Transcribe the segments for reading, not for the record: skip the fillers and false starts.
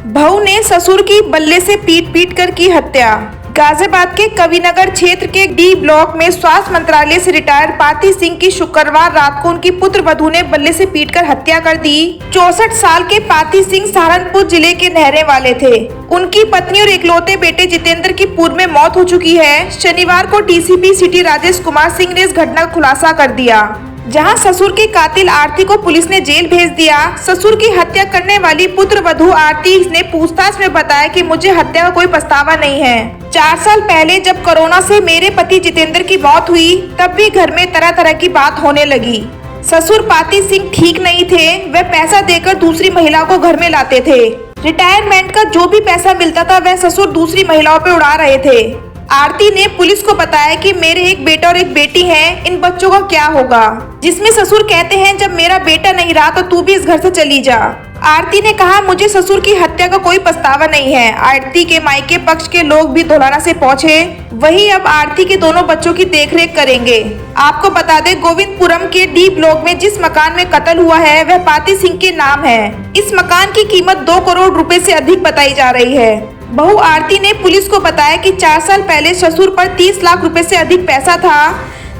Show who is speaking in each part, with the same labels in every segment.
Speaker 1: बहू ने ससुर की बल्ले से पीट पीट कर की हत्या। गाजियाबाद के कविनगर क्षेत्र के डी ब्लॉक में स्वास्थ्य मंत्रालय से रिटायर्ड पाती सिंह की शुक्रवार रात को उनकी पुत्र वधू ने बल्ले से पीटकर हत्या कर दी। 64 साल के पाती सिंह सहारनपुर जिले के रहने वाले थे। उनकी पत्नी और इकलौते बेटे जितेंद्र की पूर्व में मौत हो चुकी है। शनिवार को डीसीपी सिटी राजेश कुमार सिंह ने इस घटना का खुलासा कर दिया, जहां ससुर के कातिल आरती को पुलिस ने जेल भेज दिया। ससुर की हत्या करने वाली पुत्र वधू आरती ने पूछताछ में बताया कि मुझे हत्या का कोई पछतावा नहीं है। 4 साल पहले जब कोरोना से मेरे पति जितेंद्र की मौत हुई, तब भी घर में तरह तरह की बात होने लगी। ससुर पाती सिंह ठीक नहीं थे, वे पैसा देकर दूसरी महिलाओं को घर में लाते थे। रिटायरमेंट का जो भी पैसा मिलता था वह ससुर दूसरी महिलाओं पे उड़ा रहे थे। आरती ने पुलिस को बताया कि मेरे एक बेटा और एक बेटी हैं, इन बच्चों का क्या होगा, जिसमें ससुर कहते हैं जब मेरा बेटा नहीं रहा तो तू भी इस घर से चली जा। आरती ने कहा मुझे ससुर की हत्या का कोई पछतावा नहीं है। आरती के मायके पक्ष के लोग भी धौलाना से पहुंचे, वही अब आरती के दोनों बच्चों की देखरेख करेंगे। आपको बता दें, गोविंदपुरम के डी ब्लॉक में जिस मकान में कत्ल हुआ है वह पाती सिंह के नाम है। इस मकान की कीमत 2 करोड़ रुपए से अधिक बताई जा रही है। बहू आरती ने पुलिस को बताया कि 4 साल पहले ससुर पर 30 लाख रुपए से अधिक पैसा था।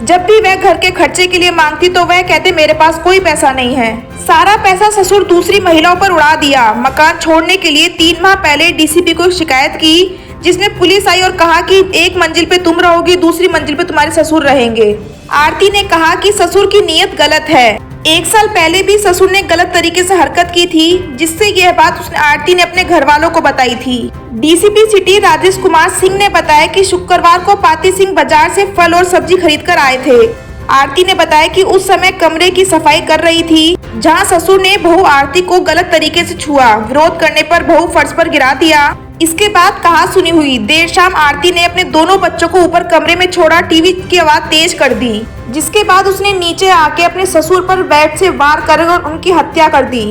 Speaker 1: जब भी वह घर के खर्चे के लिए मांगती तो वह कहते मेरे पास कोई पैसा नहीं है। सारा पैसा ससुर दूसरी महिलाओं पर उड़ा दिया। मकान छोड़ने के लिए 3 माह पहले डीसीपी को शिकायत की, जिसमें पुलिस आई और कहा कि एक मंजिल पे तुम रहोगी, दूसरी मंजिल पे तुम्हारे ससुर रहेंगे। आरती ने कहा कि ससुर की नीयत गलत है। 1 साल पहले भी ससुर ने गलत तरीके से हरकत की थी, जिससे यह बात उसने आरती ने अपने घर वालों को बताई थी। डीसीपी सिटी राजेश कुमार सिंह ने बताया कि शुक्रवार को पाती सिंह बाजार से फल और सब्जी खरीद कर आए थे। आरती ने बताया कि उस समय कमरे की सफाई कर रही थी, जहां ससुर ने बहू आरती को गलत तरीके से छुआ। विरोध करने पर बहू फर्श पर गिरा दिया। इसके बाद कहा सुनी हुई देर शाम आरती ने अपने दोनों बच्चों को ऊपर कमरे में छोड़ा, टीवी की आवाज तेज कर दी, जिसके बाद उसने नीचे आके अपने ससुर पर बैट से वार कर उनकी हत्या कर दी।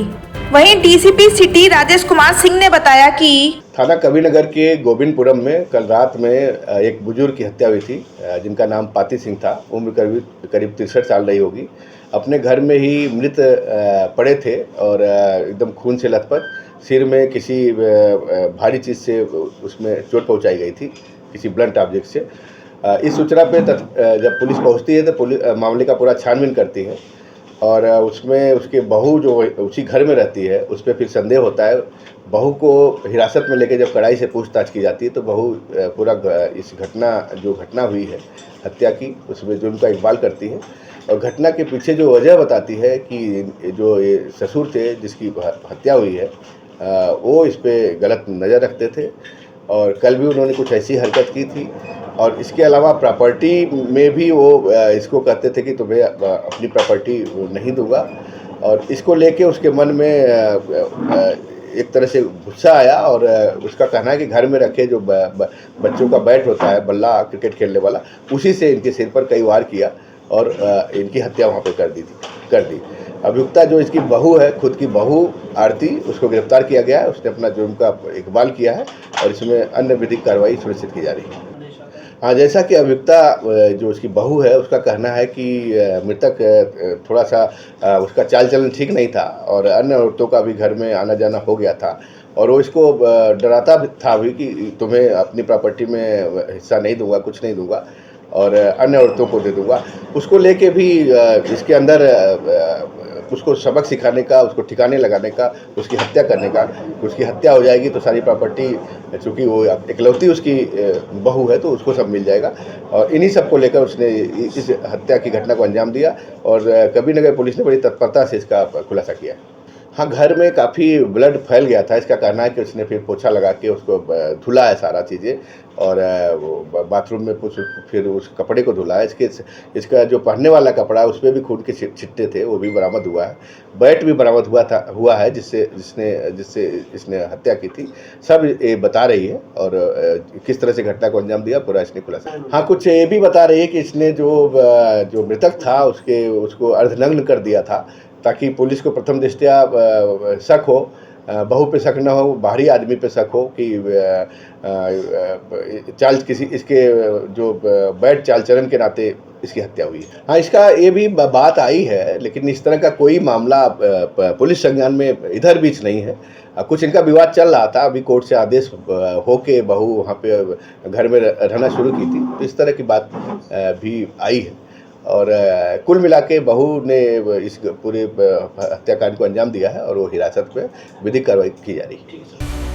Speaker 1: वहीं डीसीपी सिटी राजेश कुमार सिंह ने बताया कि
Speaker 2: थाना कविनगर के गोविंदपुरम में कल रात में एक बुजुर्ग की हत्या हुई थी, जिनका नाम पाती सिंह था। उम्र करीब 63 साल रही होगी। अपने घर में ही मृत पड़े थे और एकदम खून से लथपथ, सिर में किसी भारी चीज़ से उसमें चोट पहुंचाई गई थी, किसी ब्लंट ऑब्जेक्ट से। इस सूचना पे जब पुलिस पहुंचती है तो पुलिस मामले का पूरा छानबीन करती है और उसमें उसके बहू जो उसी घर में रहती है उस पर फिर संदेह होता है। बहू को हिरासत में लेके जब कड़ाई से पूछताछ की जाती है तो बहू पूरा इस घटना हुई है हत्या की, उसमें जुर्म का इकबाल करती है और घटना के पीछे जो वजह बताती है कि जो ये ससुर थे जिसकी हत्या हुई है वो इस पर गलत नज़र रखते थे और कल भी उन्होंने कुछ ऐसी हरकत की थी। और इसके अलावा प्रॉपर्टी में भी वो इसको कहते थे कि तुम्हें अपनी प्रॉपर्टी नहीं दूंगा, और इसको लेके उसके मन में एक तरह से गुस्सा आया और उसका कहना है कि घर में रखे जो बच्चों का बैट होता है, बल्ला क्रिकेट खेलने वाला, उसी से इनके सिर पर कई वार किया और इनकी हत्या वहाँ पे कर दी। अभियुक्ता जो इसकी बहू है, खुद की बहू आरती, उसको गिरफ्तार किया गया है। उसने अपना जुर्म का इकबाल किया है और इसमें अन्य विधिक कार्रवाई सुनिश्चित की जा रही है। हाँ, जैसा कि अभियुक्ता जो उसकी बहू है उसका कहना है कि मृतक थोड़ा सा उसका चाल चलन ठीक नहीं था और अन्य औरतों का भी घर में आना जाना हो गया था और वो इसको डराता था भी कि तुम्हें अपनी प्रॉपर्टी में हिस्सा नहीं दूंगा, कुछ नहीं दूंगा और अन्य औरतों को दे दूंगा। उसको लेके भी इसके अंदर उसको सबक सिखाने का, उसको ठिकाने लगाने का, उसकी हत्या करने का। उसकी हत्या हो जाएगी तो सारी प्रॉपर्टी, चूँकि वो इकलौती उसकी बहू है तो उसको सब मिल जाएगा और इन्हीं सब को लेकर उसने इस हत्या की घटना को अंजाम दिया और कविनगर पुलिस ने बड़ी तत्परता से इसका खुलासा किया। हाँ, घर में काफ़ी ब्लड फैल गया था। इसका कहना है कि उसने फिर पोछा लगा के उसको धुला है सारा चीज़ें और बाथरूम में फिर उस कपड़े को धुला है। इसका जो पहनने वाला कपड़ा है उस पर भी खून के छिट्टे थे, वो भी बरामद हुआ है। बैट भी बरामद हुआ है जिससे इसने हत्या की थी। सब ये बता रही है और किस तरह से घटना को अंजाम दिया पूरा इसने खुलासा। हाँ, कुछ ये भी बता रही है कि इसने जो मृतक था उसको अर्धनग्न कर दिया था ताकि पुलिस को प्रथम दृष्टया शक हो, बहू पे शक न हो, बाहरी आदमी पे शक हो कि इसके जो बैड चाल चलन के नाते इसकी हत्या हुई है। हाँ, इसका ये भी बात आई है, लेकिन इस तरह का कोई मामला पुलिस संज्ञान में इधर बीच नहीं है। कुछ इनका विवाद चल रहा था, अभी कोर्ट से आदेश होके बहू वहाँ पे घर में रहना शुरू की थी, तो इस तरह की बात भी आई है। और कुल मिला के बहू ने इस पूरे हत्याकांड को अंजाम दिया है और वो हिरासत में विधिक कार्रवाई की जा रही है।